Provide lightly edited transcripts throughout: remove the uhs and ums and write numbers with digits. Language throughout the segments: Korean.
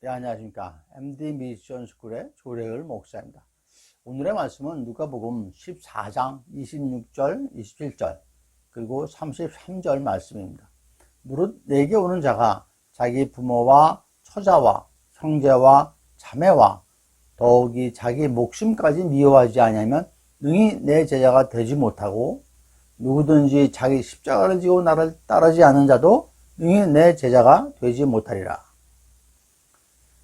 네, 안녕하십니까. MD 미션 스쿨의 조래을 목사입니다. 오늘의 말씀은 누가복음 14장 26절, 27절, 그리고 33절 말씀입니다. 무릇 내게 오는 자가 자기 부모와 처자와 형제와 자매와 더욱이 자기 목숨까지 미워하지 아니하면 능히 내 제자가 되지 못하고, 누구든지 자기 십자가를 지고 나를 따르지 않는 자도 능히 내 제자가 되지 못하리라.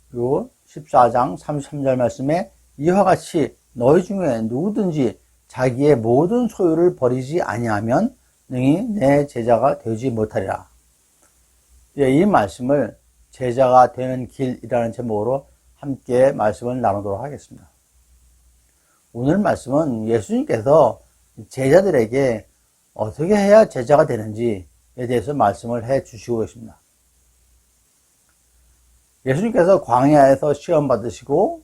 그리고 14장 33절 말씀에 이와 같이 너희 중에 누구든지 자기의 모든 소유를 버리지 아니하면 능히 내 제자가 되지 못하리라. 이 말씀을 제자가 되는 길이라는 제목으로 함께 말씀을 나누도록 하겠습니다. 오늘 말씀은 예수님께서 제자들에게 어떻게 해야 제자가 되는지에 대해서 말씀을 해 주시고 계십니다. 예수님께서 광야에서 시험 받으시고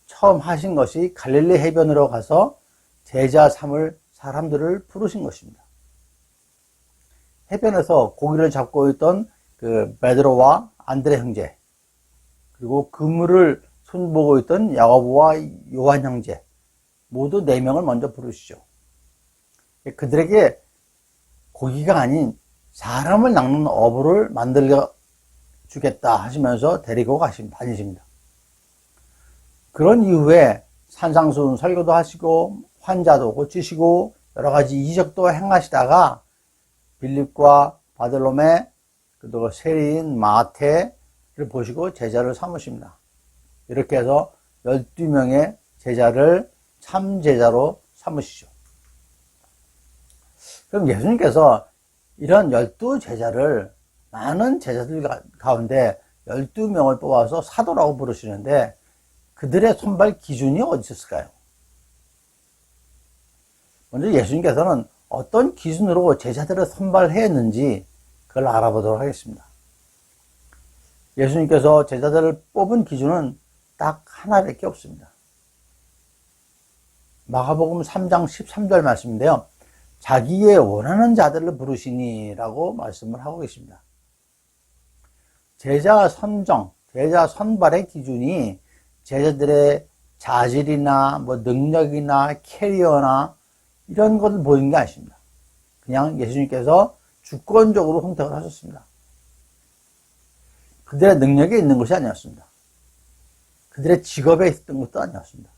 처음 하신 것이 갈릴리 해변으로 가서 제자 삼을 사람들을 부르신 것입니다. 해변에서 고기를 잡고 있던 베드로와 안드레 형제, 그리고 그물을 손보고 있던 야고보와 요한 형제, 모두 4명을 먼저 부르시죠. 그들에게 고기가 아닌 사람을 낚는 어부를 만들어 주겠다 하시면서 데리고 다니십니다. 그런 이후에 산상수훈 설교도 하시고 환자도 고치시고 여러 가지 이적도 행하시다가 빌립과 바들로메, 그리고 세리인 마태를 보시고 제자를 삼으십니다. 이렇게 해서 12명의 제자를 참 제자로 삼으시죠. 그럼 예수님께서 이런 12제자를 많은 제자들 가운데 12명을 뽑아서 사도라고 부르시는데, 그들의 선발 기준이 어디 있었을까요? 먼저 예수님께서는 어떤 기준으로 제자들을 선발했는지 그걸 알아보도록 하겠습니다. 예수님께서 제자들을 뽑은 기준은 딱 하나밖에 없습니다. 마가복음 3장 13절 말씀인데요, 자기의 원하는 자들을 부르시니 라고 말씀을 하고 계십니다. 제자 선정, 제자 선발의 기준이 제자들의 자질이나 능력이나 캐리어나 이런 것을 보이는 게 아닙니다. 그냥 예수님께서 주권적으로 선택을 하셨습니다. 그들의 능력에 있는 것이 아니었습니다. 그들의 직업에 있었던 것도 아니었습니다.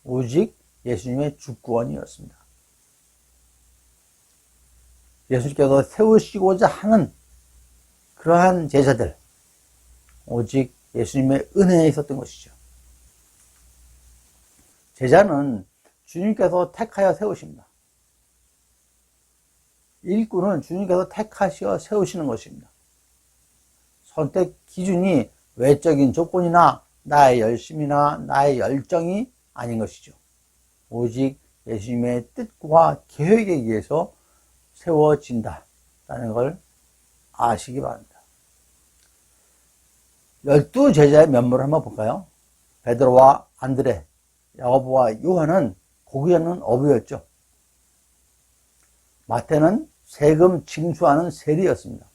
오직 예수님의 주권이었습니다. 예수님께서 세우시고자 하는 그러한 제자들, 오직 예수님의 은혜에 있었던 것이죠. 제자는 주님께서 택하여 세우십니다. 일꾼은 주님께서 택하시어 세우시는 것입니다. 선택 기준이 외적인 조건이나 나의 열심이나 나의 열정이 아닌 것이죠. 오직 예수님의 뜻과 계획에 의해서 세워진다라는 걸 아시기 바랍니다. 12제자의 면모를 한번 볼까요? 베드로와 안드레, 야고보와 요한은 고기 잡는 어부였죠. 마태는 세금 징수하는 세리였습니다.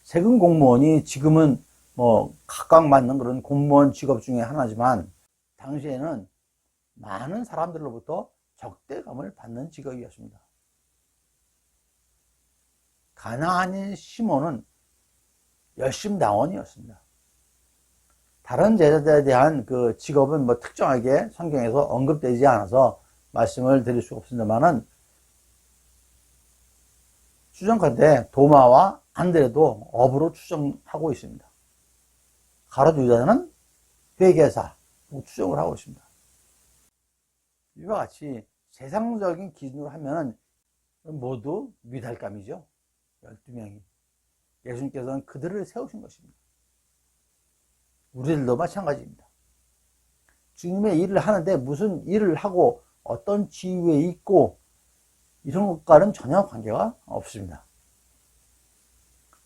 세금 공무원이 지금은 각광받는 그런 공무원 직업 중에 하나지만, 당시에는 많은 사람들로부터 적대감을 받는 직업이었습니다. 가나안인 시몬은 열심당원이었습니다. 다른 제자들에 대한 그 직업은 특정하게 성경에서 언급되지 않아서 말씀을 드릴 수가 없습니다만은, 추정컨대 도마와 안드레도 어부로 추정하고 있습니다. 가롯 유다는 회계사 추정을 하고 있습니다. 이와 같이 세상적인 기준으로 하면 모두 미달감이죠. 12명이. 예수님께서는 그들을 세우신 것입니다. 우리들도 마찬가지입니다. 주님의 일을 하는데 무슨 일을 하고 어떤 지위에 있고 이런 것과는 전혀 관계가 없습니다.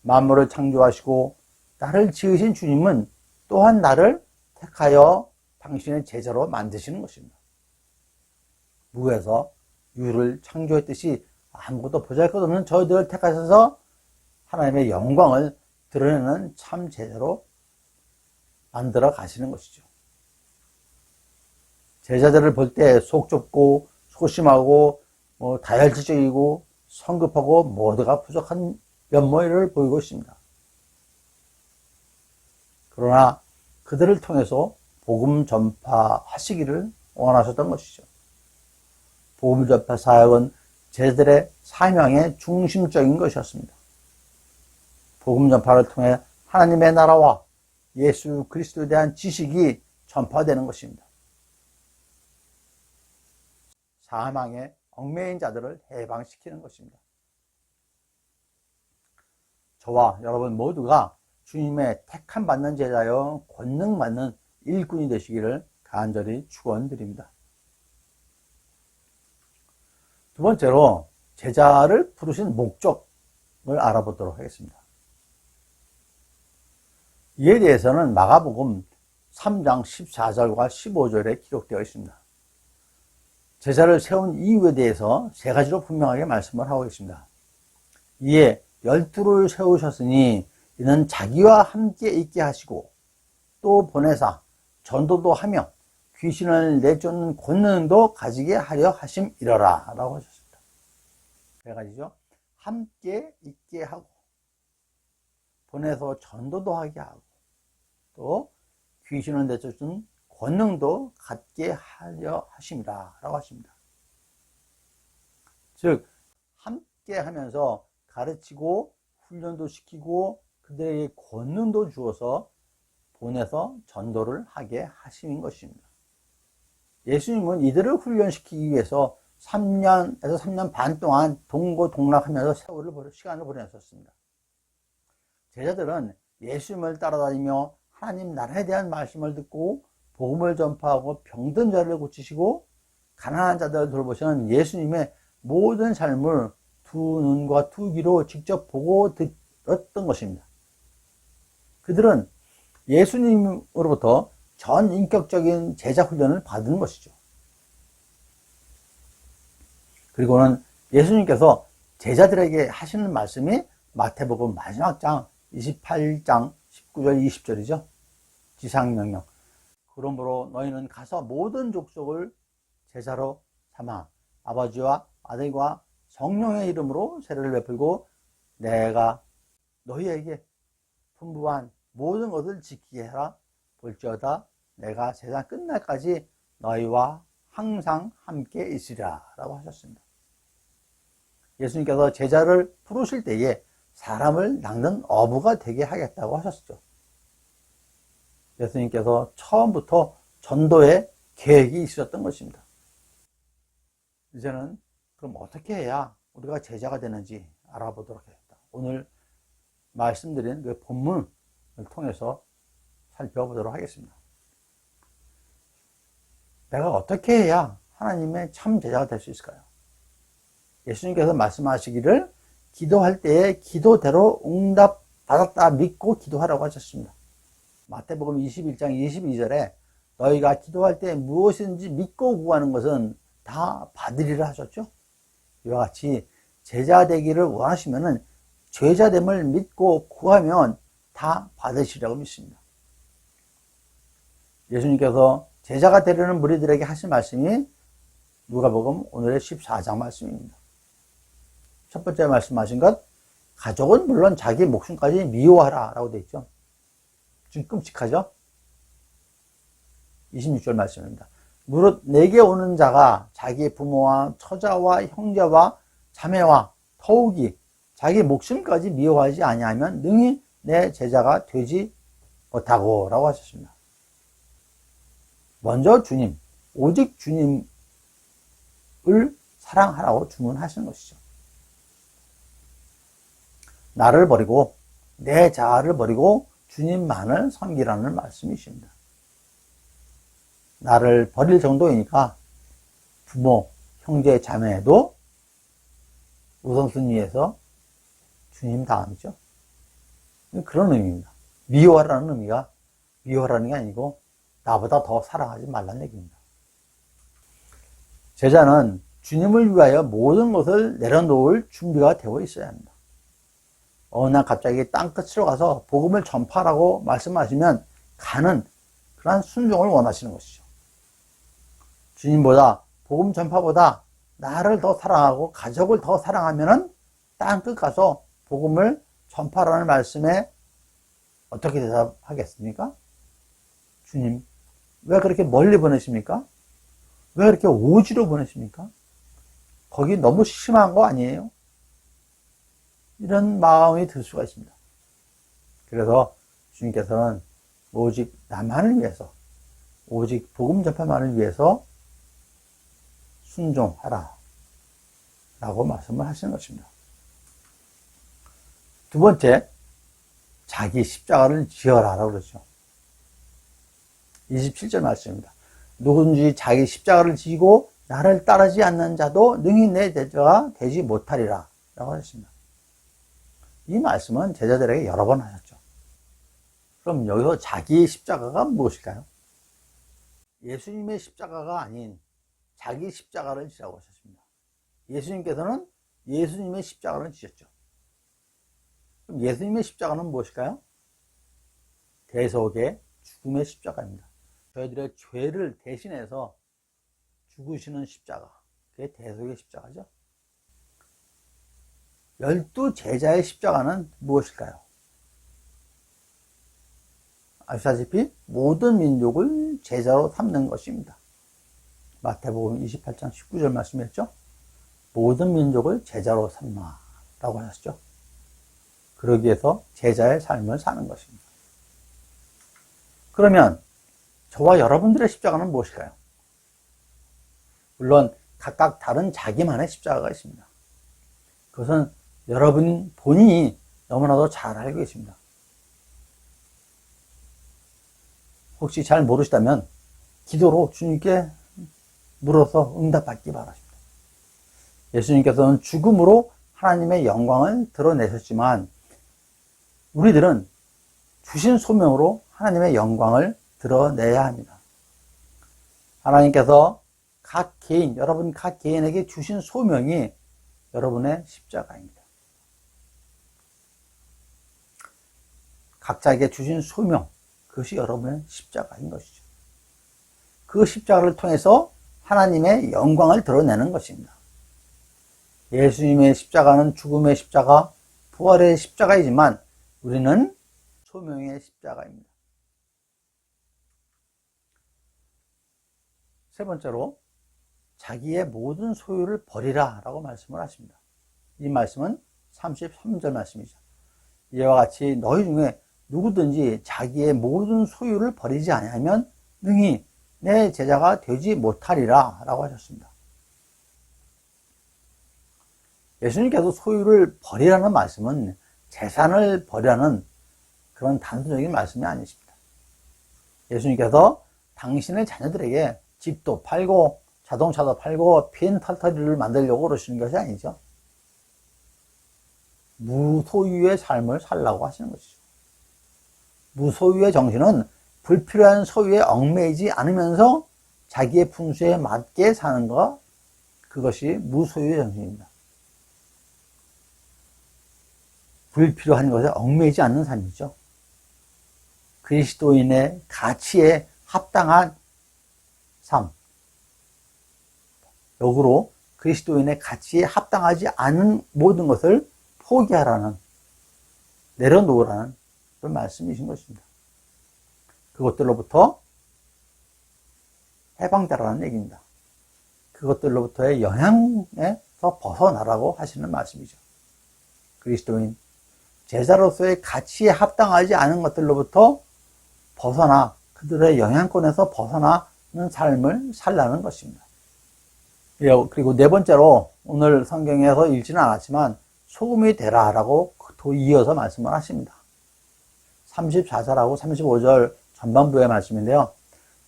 만물을 창조하시고 나를 지으신 주님은 또한 나를 택하여 당신의 제자로 만드시는 것입니다. 무에서 유를 창조했듯이 아무것도 보잘것없는 저희들을 택하셔서 하나님의 영광을 드러내는 참 제자로 만들어 가시는 것이죠. 제자들을 볼 때 속 좁고 소심하고 다혈질적이고 성급하고 모두가 부족한 면모를 보이고 있습니다. 그러나 그들을 통해서 복음 전파하시기를 원하셨던 것이죠. 복음 전파 사역은 제자들의 사명의 중심적인 것이었습니다. 복음 전파를 통해 하나님의 나라와 예수 그리스도에 대한 지식이 전파되는 것입니다. 사망의 얽매인 자들을 해방시키는 것입니다. 저와 여러분 모두가 주님의 택함 받는 제자여 권능 받는 일꾼이 되시기를 간절히 축원드립니다. 두 번째로 제자를 부르신 목적을 알아보도록 하겠습니다. 이에 대해서는 마가복음 3장 14절과 15절에 기록되어 있습니다. 제자를 세운 이유에 대해서 세 가지로 분명하게 말씀을 하고 있습니다. 이에 12를 세우셨으니 이는 자기와 함께 있게 하시고 또 보내사 전도도 하며 귀신을 내쫓는 권능도 가지게 하려 하심이러라 라고 하셨습니다. 세 가지죠. 함께 있게 하고 보내서 전도도 하게 하고 또 귀신을 내쫓는 권능도 갖게 하려 하심이라 라고 하십니다. 즉 함께 하면서 가르치고 훈련도 시키고 그들에게 권능도 주어서 보내서 전도를 하게 하심인 것입니다. 예수님은 이들을 훈련시키기 위해서 3년에서 3년 반 동안 동고동락하면서 시간을 보내셨습니다. 제자들은 예수님을 따라다니며 하나님 나라에 대한 말씀을 듣고 복음을 전파하고 병든 자를 고치시고 가난한 자들을 돌보시는 예수님의 모든 삶을 두 눈과 두 귀로 직접 보고 들었던 것입니다. 그들은 예수님으로부터 전인격적인 제자 훈련을 받은 것이죠. 그리고는 예수님께서 제자들에게 하시는 말씀이 마태복음 마지막 장 28장 19절 20절이죠. 지상명령. 그러므로 너희는 가서 모든 족속을 제자로 삼아 아버지와 아들과 성령의 이름으로 세례를 베풀고 내가 너희에게 분부한 모든 것을 지키게 하라. 볼지어다 내가 세상 끝날까지 너희와 항상 함께 있으리라 라고 하셨습니다. 예수님께서 제자를 부르실 때에 사람을 낚는 어부가 되게 하겠다고 하셨죠. 예수님께서 처음부터 전도의 계획이 있었던 것입니다. 이제는 그럼 어떻게 해야 우리가 제자가 되는지 알아보도록 하겠다. 오늘 말씀드린 그 본문을 통해서 살펴보도록 하겠습니다. 내가 어떻게 해야 하나님의 참 제자가 될 수 있을까요? 예수님께서 말씀하시기를 기도할 때에 기도대로 응답 받았다 믿고 기도하라고 하셨습니다. 마태복음 21장 22절에 너희가 기도할 때 무엇이든지 믿고 구하는 것은 다 받으리라 하셨죠. 이와 같이 제자 되기를 원하시면은 제자됨을 믿고 구하면 다 받으시라고 믿습니다. 예수님께서 제자가 되려는 무리들에게 하신 말씀이 누가복음 오늘의 14장 말씀입니다. 첫 번째 말씀하신 것, 가족은 물론 자기 목숨까지 미워하라 라고 되어 있죠. 좀 끔찍하죠? 26절 말씀입니다. 무릇 내게 오는 자가 자기 부모와 처자와 형제와 자매와 더욱이 자기 목숨까지 미워하지 아니하면 능히 내 제자가 되지 못하고 라고 하셨습니다. 먼저 주님, 오직 주님을 사랑하라고 주문하시는 것이죠. 나를 버리고 내 자아를 버리고 주님만을 섬기라는 말씀이십니다. 나를 버릴 정도이니까 부모, 형제, 자매도 우선순위에서 주님 다음이죠. 그런 의미입니다. 미워하라는 의미가 미워하라는 게 아니고 나보다 더 사랑하지 말라는 얘기입니다. 제자는 주님을 위하여 모든 것을 내려놓을 준비가 되어 있어야 합니다. 어느 날 갑자기 땅끝으로 가서 복음을 전파하라고 말씀하시면 가는 그러한 순종을 원하시는 것이죠. 주님보다, 복음 전파보다 나를 더 사랑하고 가족을 더 사랑하면은 땅끝 가서 복음을 전파라는 말씀에 어떻게 대답하겠습니까? 주님, 왜 그렇게 멀리 보내십니까? 왜 그렇게 오지로 보내십니까? 거기 너무 심한 거 아니에요? 이런 마음이 들 수가 있습니다. 그래서 주님께서는 오직 나만을 위해서, 오직 복음 전파만을 위해서 순종하라 라고 말씀을 하시는 것입니다. 두 번째, 자기 십자가를 지어라 라고 그러죠. 27절 말씀입니다. 누구든지 자기 십자가를 지고 나를 따르지 않는 자도 능히 내 제자가 되지 못하리라 라고 하셨습니다. 이 말씀은 제자들에게 여러 번 하셨죠. 그럼 여기서 자기의 십자가가 무엇일까요? 예수님의 십자가가 아닌 자기 십자가를 지라고 하셨습니다. 예수님께서는 예수님의 십자가를 지셨죠. 그럼 예수님의 십자가는 무엇일까요? 대속의 죽음의 십자가입니다. 저희들의 죄를 대신해서 죽으시는 십자가, 그게 대속의 십자가죠. 12제자의 십자가는 무엇일까요? 아시다시피 모든 민족을 제자로 삼는 것입니다. 마태복음 28장 19절 말씀이었죠. 모든 민족을 제자로 삼라라고 하셨죠. 그러기 위해서 제자의 삶을 사는 것입니다. 그러면 저와 여러분들의 십자가는 무엇일까요? 물론 각각 다른 자기만의 십자가가 있습니다. 그것은 여러분 본인이 너무나도 잘 알고 계십니다. 혹시 잘 모르시다면 기도로 주님께 물어서 응답받기 바랍니다. 예수님께서는 죽음으로 하나님의 영광을 드러내셨지만 우리들은 주신 소명으로 하나님의 영광을 드러내야 합니다. 하나님께서 각 개인, 여러분 각 개인에게 주신 소명이 여러분의 십자가입니다. 각자에게 주신 소명, 그것이 여러분의 십자가인 것이죠. 그 십자가를 통해서 하나님의 영광을 드러내는 것입니다. 예수님의 십자가는 죽음의 십자가, 부활의 십자가이지만 우리는 소명의 십자가입니다. 세 번째로 자기의 모든 소유를 버리라 라고 말씀을 하십니다. 이 말씀은 33절 말씀이죠. 이와 같이 너희 중에 누구든지 자기의 모든 소유를 버리지 아니하면 능히 내 제자가 되지 못하리라 라고 하셨습니다. 예수님께서 소유를 버리라는 말씀은 재산을 버리라는 그런 단순적인 말씀이 아니십니다. 예수님께서 당신의 자녀들에게 집도 팔고 자동차도 팔고 빈털터리를 만들려고 그러시는 것이 아니죠. 무소유의 삶을 살라고 하시는 것이죠. 무소유의 정신은 불필요한 소유에 얽매이지 않으면서 자기의 풍수에 맞게 사는 것, 그것이 무소유의 정신입니다. 불필요한 것에 얽매이지 않는 삶이죠. 그리스도인의 가치에 합당한 삶. 역으로 그리스도인의 가치에 합당하지 않은 모든 것을 포기하라는, 내려놓으라는 그런 말씀이신 것입니다. 그것들로부터 해방되라는 얘기입니다. 그것들로부터의 영향에서 벗어나라고 하시는 말씀이죠. 그리스도인, 제자로서의 가치에 합당하지 않은 것들로부터 벗어나 그들의 영향권에서 벗어나는 삶을 살라는 것입니다. 그리고 네 번째로 오늘 성경에서 읽지는 않았지만 소금이 되라 라고 또 이어서 말씀을 하십니다. 34절하고 35절 전반부의 말씀인데요.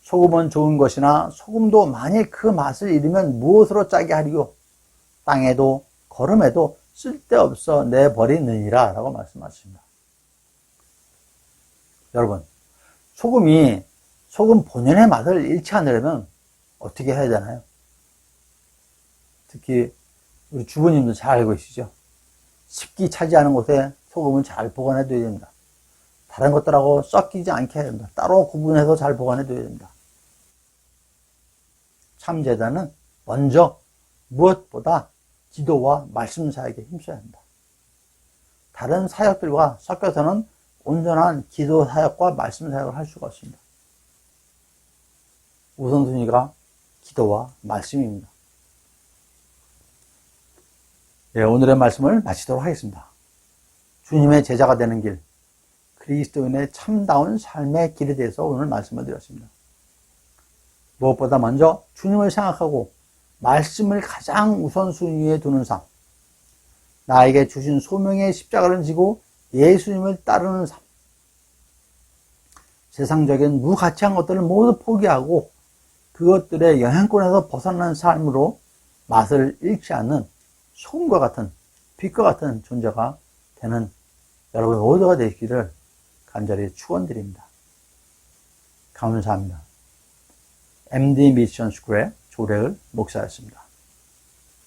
소금은 좋은 것이나 소금도 만일 그 맛을 잃으면 무엇으로 짜게 하리요? 땅에도 거름에도 쓸데없어 내버리느니라 라고 말씀하십니다. 여러분, 소금 본연의 맛을 잃지 않으려면 어떻게 해야 되나요? 특히 우리 주부님도 잘 알고 계시죠? 습기 차지 않은 곳에 소금은 잘 보관해 둬야 됩니다. 다른 것들하고 섞이지 않게 해야 된다. 따로 구분해서 잘 보관해 둬야 된다. 참제자는 먼저 무엇보다 기도와 말씀 사역에 힘써야 한다. 다른 사역들과 섞여서는 온전한 기도 사역과 말씀 사역을 할 수가 없습니다. 우선순위가 기도와 말씀입니다. 예, 오늘의 말씀을 마치도록 하겠습니다. 주님의 제자가 되는 길, 그리스도인의 참다운 삶의 길에 대해서 오늘 말씀을 드렸습니다. 무엇보다 먼저 주님을 생각하고 말씀을 가장 우선순위에 두는 삶, 나에게 주신 소명의 십자가를 지고 예수님을 따르는 삶, 세상적인 무가치한 것들을 모두 포기하고 그것들의 영향권에서 벗어나는 삶으로 맛을 잃지 않는 소금과 같은 빛과 같은 존재가 되는 여러분 모두가 되시기를 간절히 축원드립니다. 감사합니다. MD 미션 스쿨의 조래을 목사였습니다.